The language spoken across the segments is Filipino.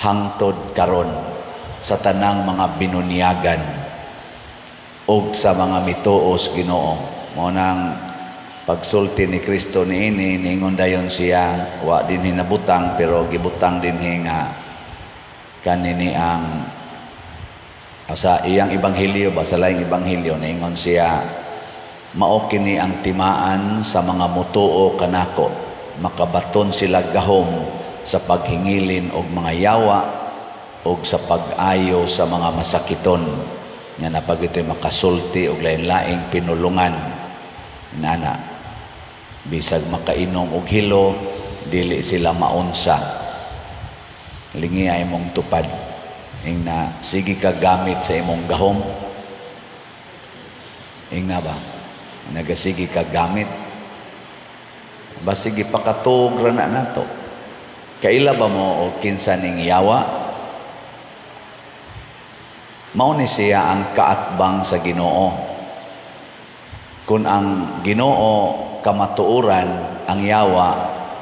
hangtod karon sa tanang mga binunyagan o sa mga mituos Ginoo. Mo nang pagsulti ni Kristo niini, ningon dayon siya, wa din hinabutang, pero gibutang din nga kanini ang sa iyang ebanghelyo, sa laing ebanghelyo, ningon siya, mao kini ang timaan sa mga mutuo kanako, makabaton sila gahom sa paghingilin og mga yawa og sa pag-ayo sa mga masakiton, nga napag ito'y makasulti og lain-laing pinulungan. Nana, bisag makainom og hilo, dili sila maunsa. Lingi ay mong tupad. Ing na, sige ka gamit sa imong gahom. Ing na ba? Nagasige ka gamit. Ba sige pakatug ra na nato. Kaila ba mo o kinsa ning yawa? Mao ni siya ang kaatbang sa Ginoo. Kung ang Ginoo kamatuoran, ang yawa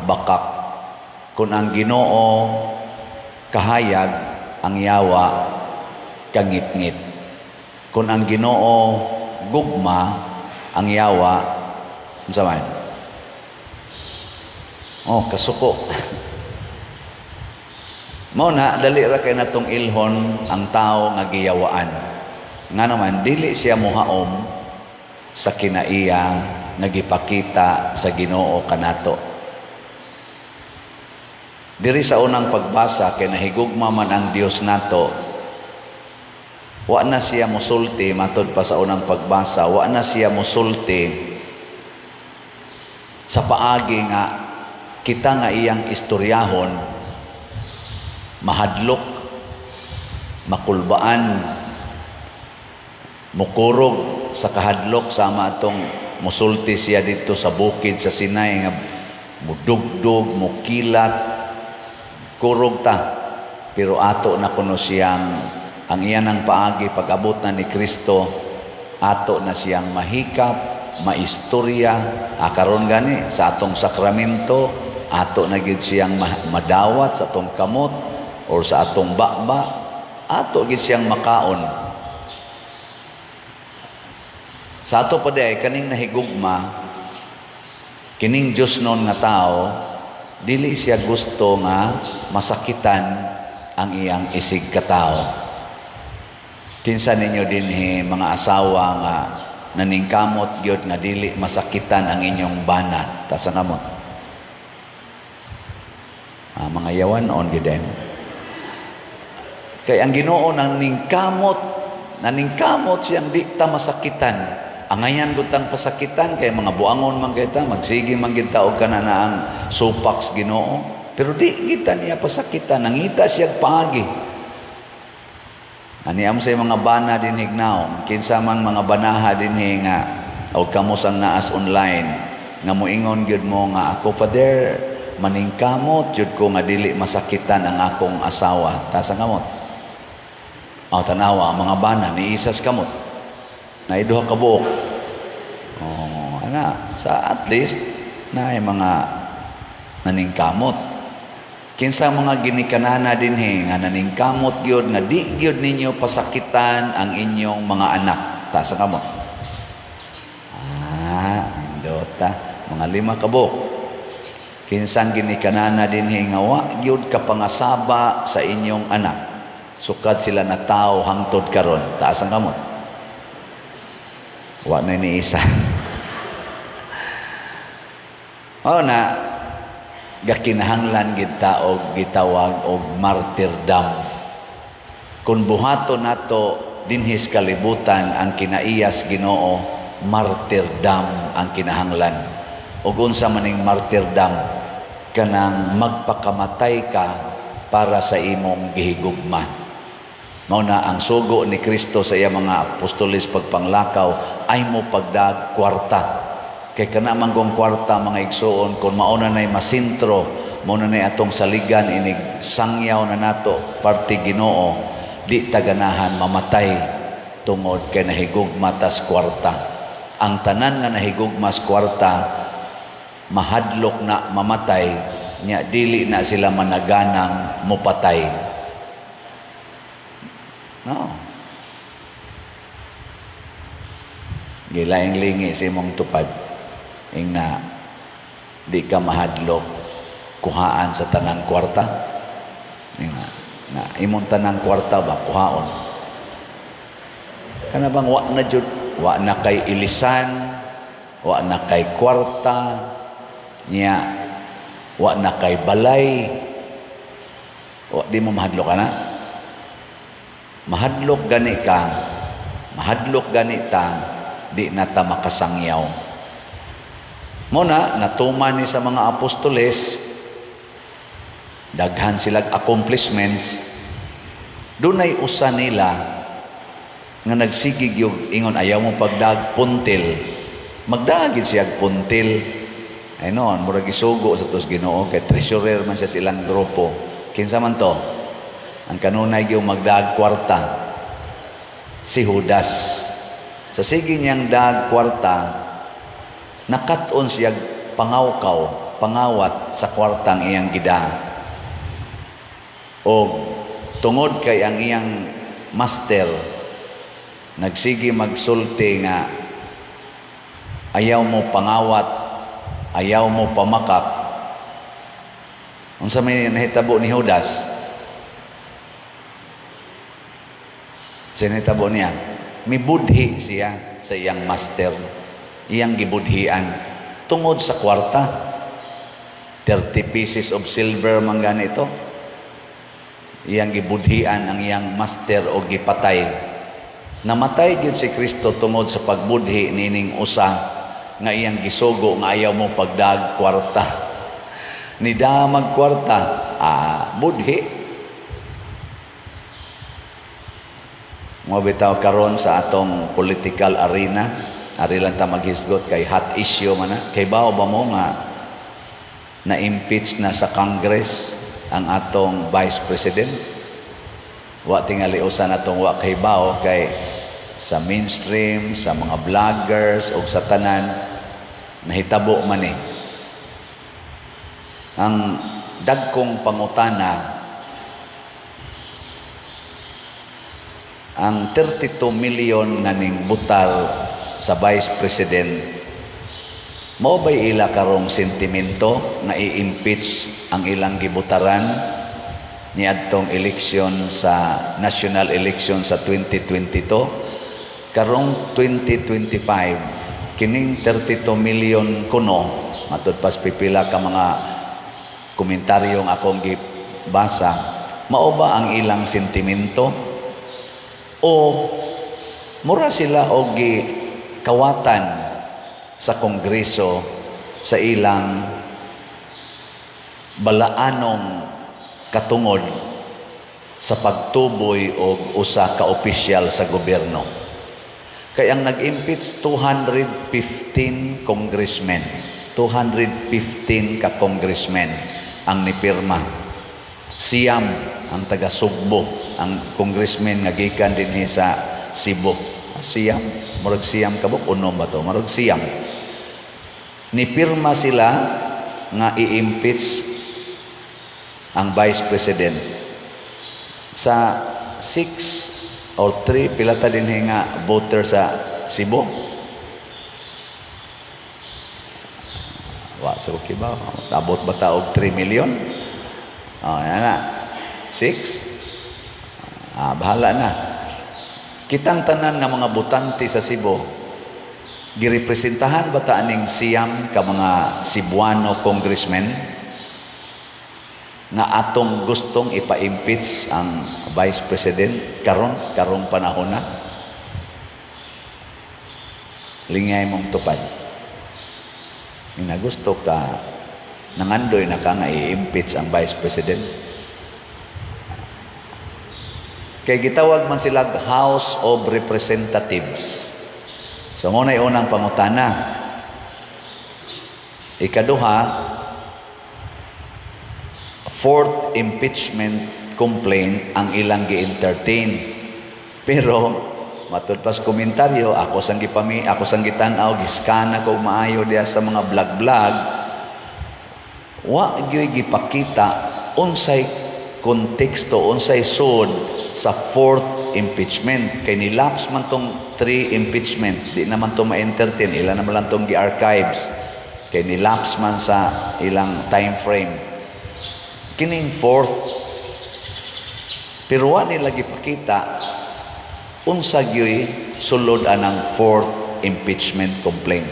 bakak. Kung ang Ginoo kahayag, ang yawa kangit-ngit. Kung ang Ginoo gugma, ang yawa unsa man? Kasuko. Mao na dali ra kay natong ilhon ang tao nga giyawaan. Nga naman dili siya mohaom sa kinaiya nga gipakita sa Ginoo kanato. Diri sa unang pagbasa kay nahigugma man ang Dios nato. Wa na siya mosulti matud pa sa unang pagbasa, wa na siya mosulti sa paagi nga kita nga iyang istoryahon, mahadlok, makulbaan, mukurog sa kahadlok sama atong musulti siya dito sa bukid sa Sinai nga mudugdog, mukilat, kurog ta, pero ato na kuno siyang ang iyan ang paagi pag-abot na ni Kristo, ato na siyang mahikap, maistorya, karon gani sa atong sakramento, ato na gid siyang madawat sa atong kamot or sa atong bakba, ato gid siyang makaon. Sa ato pa day kaning nahigugma, kining Dios non nga tao, dili siya gusto nga masakitan ang iyang isig katao. Kinsa ninyo dinhi mga asawa nga naningkamot gyud nga dili masakitan ang inyong bana, ta sa kamot. Mga yawanon gyud din. Kay ang Ginoo naningkamot siyang di ta masakitan. Angayan butang pasakitan kay mga buangon man kita, magsige man kita og kana na ang supaks Ginoo, pero di kita niya pasakitan, nangita siya paagi. Aniam sa mga bana din hignaw, kinsa man mga banaha din nga o kamo sang naas online nga moingon gyud mo nga ako Father maningkamot jud ko nga dili masakitan ang akong asawa. Ta sa kamot. Tanawa ang mga bana ni isas kamot. Na iduha ka buok. Sa at least na mga naningkamot. Kinsa mga ginikanana dinhi nga naningkamot gyud nga di gyud ninyo pasakitan ang inyong mga anak. Ta sa kamot. Indota mga 5 ka buok. Kinsang ginikanana dinhi nga wa gyud ka pangasaba sa inyong anak. Sukad sila na tao hangtod karon. Taas ang kamot. Wa na ni isa. Gakinahanglan gid ta og gitawag og martyrdom. Kung buhaton nato dinhis kalibutan ang kinaiyas Ginoo, martyrdom ang kinahanglan. Ug unsa maning martyrdom? Kanang magpakamatay ka para sa imong gihigugma. Mao na ang sugo ni Kristo sa iya mga apostoles pagpanglakaw ay mo pagdag kwarta. Kay kana manggong kwarta mga igsoon, kung mauna nay masintro, mauna nay atong saligan inig sangyaw na nato parte Ginoo, di taganahan mamatay tungod kay nahigugma tas kwarta. Ang tanan nga nahigugma sa kwarta mahadlok na mamatay, nya dili na sila managanang mopatay. No. Gilaing lingi sa imong tupad. Ing na di ka mahadlok kuhaan sa tanang kwarta. Ing na imong tanang kwarta ba kuhaon. Kana bang wa na kay ilisan, wa na kay kwarta, niya wa na kay balay. O di mo mahadlok ka na? Mahadlok gani ka, mahadlok gani ta, di na ta makasangyaw. Muna, natuman ni sa mga apostoles, daghan silang accomplishments, dunay usa nila nga nagsigig yung ingon ayaw mo pagdag puntil. Magdagid siya puntil. Ay noon, murag isugo sa tos Ginoo kay treasurer man siya silang grupo. Kinsa man to? Ang kanunay yung magdag kwarta. Si Judas. Sa sige niyang dag kwarta, nakaton siya pangawat sa kwartang iyang gida. O tungod kay ang iyang master, nagsige magsulti nga ayaw mo pangawat, ayaw mo pamakak. Unsa may nahitabo ni Judas? Sinahitabo niya, mibudhi siya sa iyang master, iyang gibudhian tungod sa kwarta. 30 pieces of silver man ganito, iyang gibudhian ang iyang master o gipatay. Namatay gyud si Kristo tungod sa pagbudhi nining usa nga iyang gisugo nga ayaw mo pagdag kwarta. Ni damag kwarta, budhi. Mabitaw karon sa atong political arena, ari lang ta maghisgot kay hot issue man na. Kay bao ba mo nga na-impeach na sa Congress ang atong Vice President? Wa tingali usa natong wa kay bao kay sa mainstream, sa mga vloggers o sa tanan nahitabo man eh. Ang dagkong pangutana, ang 32 million na ning butal sa Vice President, mao ba'y ila karong sentimento na i-impeach ang ilang gibutaran ni adtong eleksyon sa national election sa 2022? Karong 2025, kining 32 million kuno, matud pas pipila ka mga komentaryong akong gibasa, mao ba ang ilang sentimento? O mura sila og kawatan sa Kongreso sa ilang balaanong katungod sa pagtuboy og usa ka opisyal sa gobyerno. Kay ang nag-impeach 215 congressmen, 215 ka congressmen ang nipirma. Siyam ang taga Sugbo, ang congressman nga gikan dinhi sa Cebu. Siyam, murag siyam kabuk unom ba to? Murag siyam. Nipirma sila nga i-impeach ang Vice President. Sa 6 or 3 pilata dinhi nga voter sa Cebu. Wa sa okay ba? Abot ba ta og 3 million? Na 6? Bahala na. Kitang tanan nga mga butante sa Cebu, girepresentahan ba ta aning siyam ka mga Cebuano congressmen nga atong gustong ipa-impeach ang Vice President karong panahon na? Lingay mong tupad. Ina gusto ka nangandoy na ka nga i-impeach ang Vice President. Kay gitawag man sila House of Representatives. So ngunay unang pangutana. Ikaduha, 4th impeachment complaint ang ilang gi-entertain. Pero matud pas komentaryo, ako sang gitan-aw giskan ako maayo diha sa mga vlog-vlog. Wa gyud gipakita unsay konteksto unsay sud sa fourth impeachment. Kay nilapse man tong 3 impeachment, di naman to ma-entertain, ilan naman lang tong gi-archives. Kay nilapse man sa ilang time frame. Kining fourth, pero wa nila gipakita unsa gyoy sulod anang fourth impeachment complaint.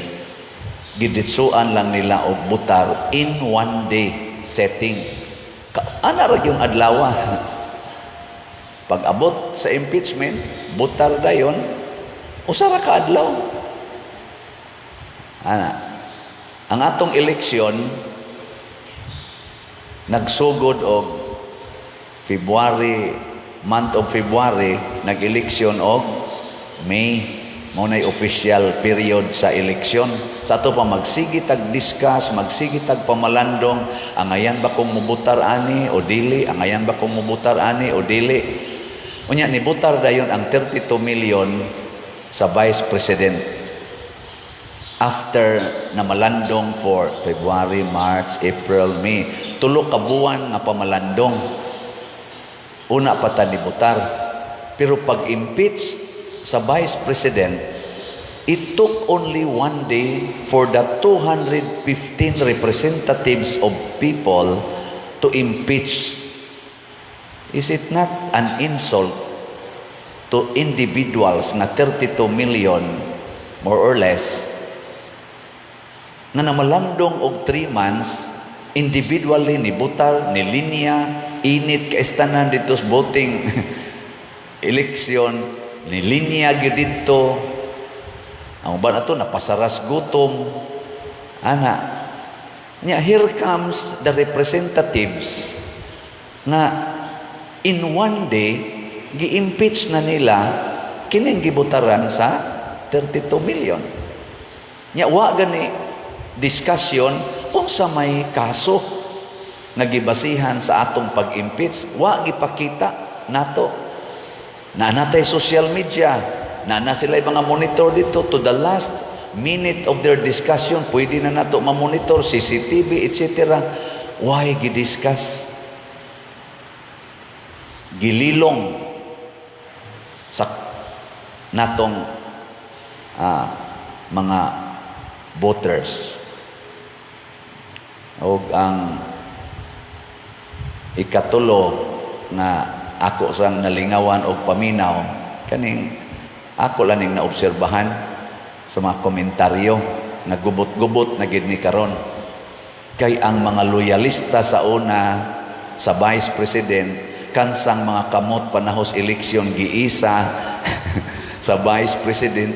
Giditsuan lang nila og butar in one day setting. Ana ra yung adlaw. Pag abot sa impeachment, butar dayon usa ra ka adlaw. Ana, ang atong eleksyon nagsugod og month of February, nag-eleksyon og May. Muna'y official period sa eleksyon. Sa ato pa magsigitag discuss, magsigitag pamalandong, angayan ba kung mubutar ani o dili, angayan ba kung mubutar ani o dili. Unya ni butar dayon ang 32 million sa Vice President. After na malandong for February, March, April, May, 3 ka buwan nga pamalandong. Una pa ta ni butar. Pero pag-impeach sa Vice President, it took only one day for the 215 representatives of people to impeach. Is it not an insult to individuals na 32 million, more or less, na namalandong og 3 months, individually ni butar, ni linya, init kaistanan dito sa voting eleksyon, ni linya gyud dito. Ang ba na to napasaras gutom. Ana. Nya here comes the representatives nga in one day gi-impeach na nila kining gibutaran sa 32 million. Nya wa gani discussion unsa may kaso nagibasihan sa atong pag-impeach, wa gipakita nato. Na natay social media, na sila mga monitor dito to the last minute of their discussion, pwede na nato ma-monitor, CCTV, etc. Why gidiscuss? Gililong sa natong mga voters. O ang ikatulo nga ako sang nalingawan og paminaw, kaning ako laning naobserbahan sa mga komentaryo, nagubot-gubot na gid ni karon. Kay ang mga loyalista sa una sa Vice President, kansang mga kamot panahos eleksyon giisa sa Vice President,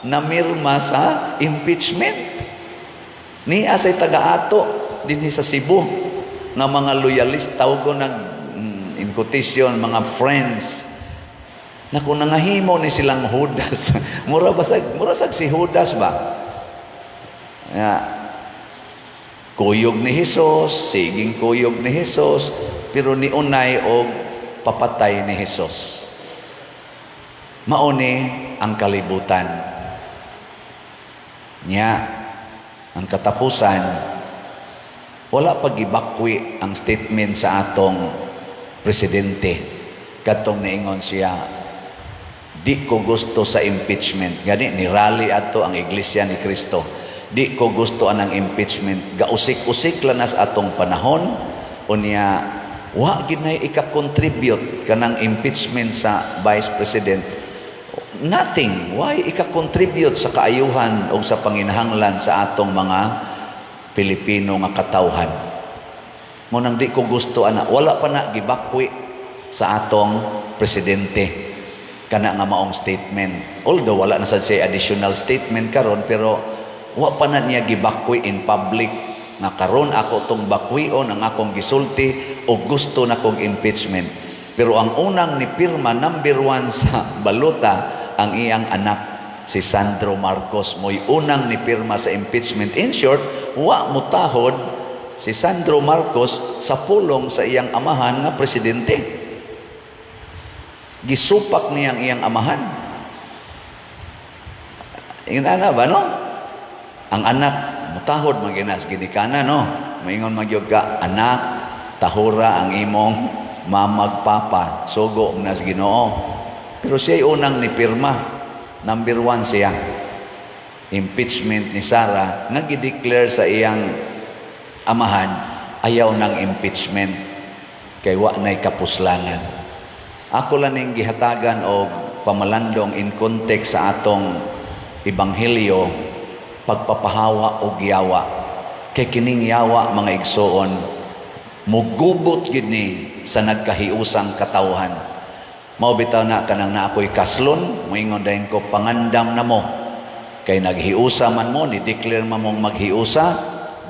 namirma sa impeachment. Ni asay taga-ato dinhi sa Cebu nga mga loyalista o in quotation, mga friends na kung nangahimo ni silang Judas mura sag si Judas ba kuyog ni Jesus, siging kuyog ni Jesus, pero ni unay og papatay ni Jesus. Mauni ang kalibutan nya. Ang katapusan, wala pag-ibakwi ang statement sa atong presidente. Katong naingon siya, di ko gusto sa impeachment. Gani, ni rally ato ang Iglesia ni Cristo. Di ko gusto anang impeachment. Gausik-usik lang sa atong panahon. O niya, wa ginay ika-contribute kanang impeachment sa Vice President. Nothing. Why ika-contribute sa kaayuhan o sa panginahanglan sa atong mga Pilipino nga katawhan? Munang di ko gusto ana, wala pa na gibakwi sa atong presidente kana nga maong statement. Although wala na sad siya additional statement karon, pero wa pa na niya gibakwi in public nga karon ako tong bakwion ang akong gisulti o gusto na kong impeachment. Pero ang unang ni pirma number 1 sa baluta ang iyang anak si Sandro Marcos, mo'y unang ni pirma sa impeachment. In short, wa mutahod si Sandro Marcos sa pulong sa iyang amahan nga presidente. Gisupak niya ang iyang amahan. Ingon ana ba no? Ang anak mutahod maginas ginikana no. Maingon magyud ka, anak, tahura ang imong mamagpapa, sugo na sa Ginoo. Pero siya unang nipirma. Number 1 siya. Impeachment ni Sarah, nga gideclare sa iyang amahan, ayaw ng impeachment, kay wa na'y kapuslangan. Ako lang ning gihatagan o pamalandong in context sa atong ebanghelyo, pagpapahawa o giyawa. Kay kining yawa, mga igsoon, mugubot gid ni sa nagkahiusang katawhan. Mao bitaw na kanang naakoy kaslon, moingon dayon ko pangandam na mo. Kay naghiusa man mo, ni-declare man mong maghiusa,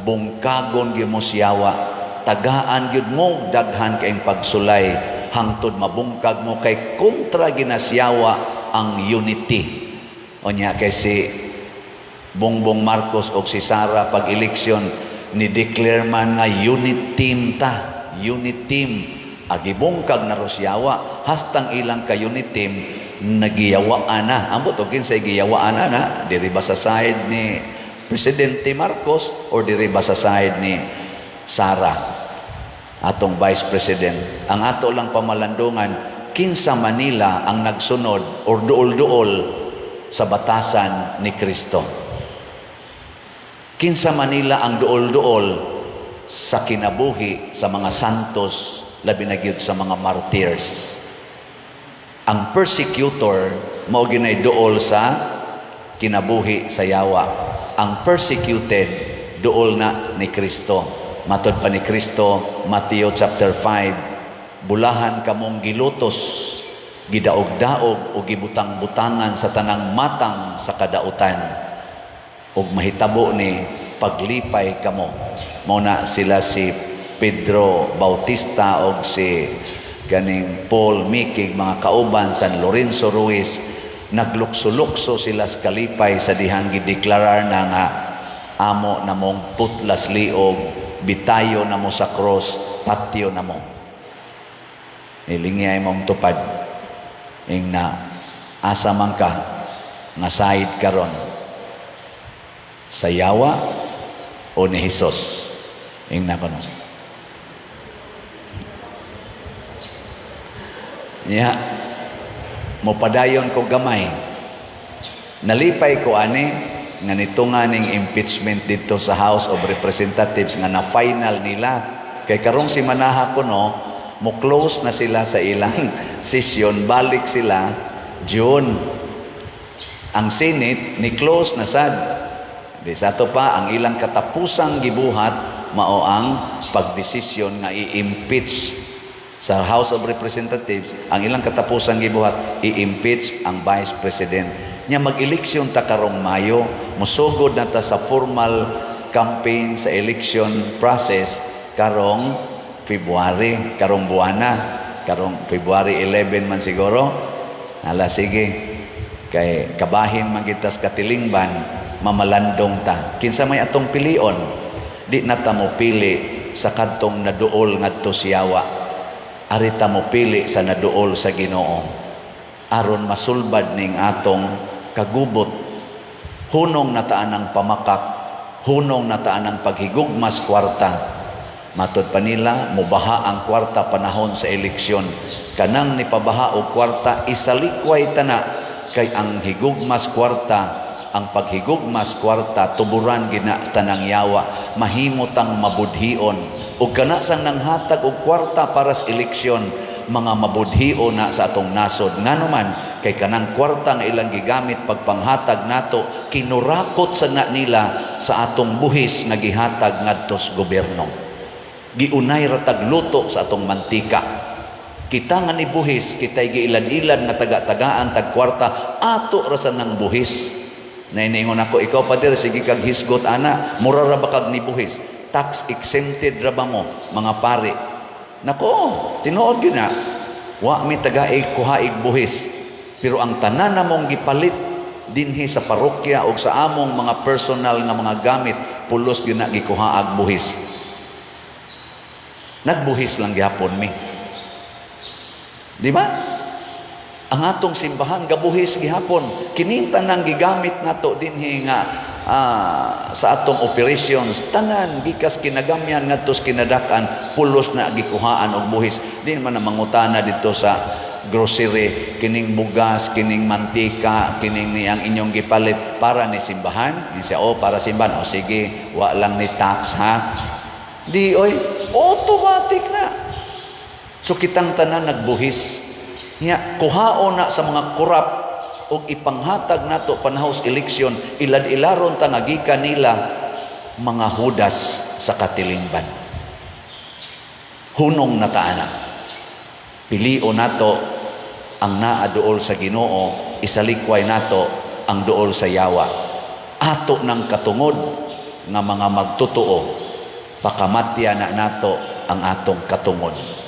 bungkagon gyud mo siyawa, tagaan gyud mo daghan kayong pagsulay, hangtod mabungkag mo kay kontra ginasyawa ang unity. Onya kay si Bongbong Marcos o si Sara pag eleksyon, ni-declare man nga unit team ta, unit team. Agibungkag na Rosyawa, hastang ilang ka unit team, nagiyawaan na. Ambot o kinsay giyawaan na, diri ba sa side ni Presidente Marcos o diri ba sa side ni Sara, atong Vice President. Ang ato lang pamalandungan, kinsa Manila ang nagsunod or duol-duol sa batasan ni Kristo. Kinsa Manila ang duol-duol sa kinabuhi sa mga santos, labi na gyud sa mga martyrs. Ang persecutor mao ginay duol sa kinabuhi sa yawa. Ang persecuted duol na ni Kristo. Matod pa ni Kristo, Matthew chapter 5, bulahan kamong gilutos, gidaog-daog o gibutang-butangan sa tanang matang sa kadautan, ug mahitabo ni paglipay kamo. Mao na sila si Pedro Bautista o si ganing Paul Mikig, mga kauban San Lorenzo Ruiz, naglukso-lukso sila sa kalipay sa dihang gideklarar na nga amo na mong putlas liog, bitayo na mo sa cross, patio na mo. Nilingiyay mong tupad ing na asa man ka nga side karon, sa yawa o ni Hesus. Ing na kono. Nya, mopadayon ko gamay. Nalipay ko ani nga nitunga ning impeachment dito sa House of Representatives nga na final nila. Kay karong si manaha ko no, mo close na sila sa ilang session, balik sila June. Ang Senate ni close na sad. Di sa to pa ang ilang katapusang gibuhat mao ang pagdesisyon nga i-impeach sa House of Representatives. Ang ilang katapusang gibuhat, i-impeach ang Vice President. Nya mag-eleksyon ta karong Mayo, musugod na ta sa formal campaign sa election process karong February, karong buwana, karong February 11 man siguro. Hala sige, kay kabahin man kita sa katilingban, mamalandong ta. Kinsa may atong pilion, di na ta mo pili sa kadtong naduol ngadto siyawa. Arita mo pili sa naduol sa Ginoo aron masulbad ning atong kagubot. Hunong nataan ang pamakak, hunong nataan ang paghigugmas kwarta. Matod pa nila, mubaha ang kwarta panahon sa eleksyon. Kanang nipabaha o kwarta, isalikway tana, kay ang higugmas kwarta, ang paghigugmas kwarta, tuburan gina tanang yawa, mahimotang mabudhion. O kanasang nang hatag og kwarta para sa eleksyon, mga mabudhio na sa atong nasod. Nga naman, kay kanang kwarta nga ilang gigamit pagpanghatag nato, kinurakot sa na nila sa atong buhis nga gihatag ngadto sa gobyerno. Giunay ratag luto sa atong mantika. Kita nga ni buhis, kita'y giilan-ilan nga taga-tagaan tag kwarta, ato rasan ng buhis. Naingon ako, ikaw pa dir, sige kag hisgot ana, mura ra ba kag ni buhis? Tax exempted ra ba mo, mga pare? Nako, tinuod yun na. Wa mi tagaig kuhaig buhis. Pero ang tanan na mong gipalit dinhi sa parokya o sa among mga personal nga mga gamit, pulos yun na gikuhaag buhis. Nagbuhis lang gihapon mi. Di ba? Ang atong simbahan gabuhis gihapon. Kining tanang gigamit nato dinhi nga sa atong operations, tanan gikas kinagamyan ngadto sa kinadakan, pulos na gikuhaan og buhis. Di man na mangutana dito sa grocery, kining bugas, kining mantika, kining ni ang inyong gipalit para ni simbahan. Siya, para simbahan. Sige, wa lang ni tax ha. Di, automatic na. So kitang tanan nagbuhis. Kuhaon na sa mga kurap o ipanghatag nato panahos eleksyon, ilad-ilaron tangagikan nila mga hudas sa katilingban. Hunong na taana. Pilio nato ang naa duol sa Ginoo, isalikway nato ang duol sa yawa. Ato ng katungod nga mga magtotoo, pakamatya na nato ang atong katungod.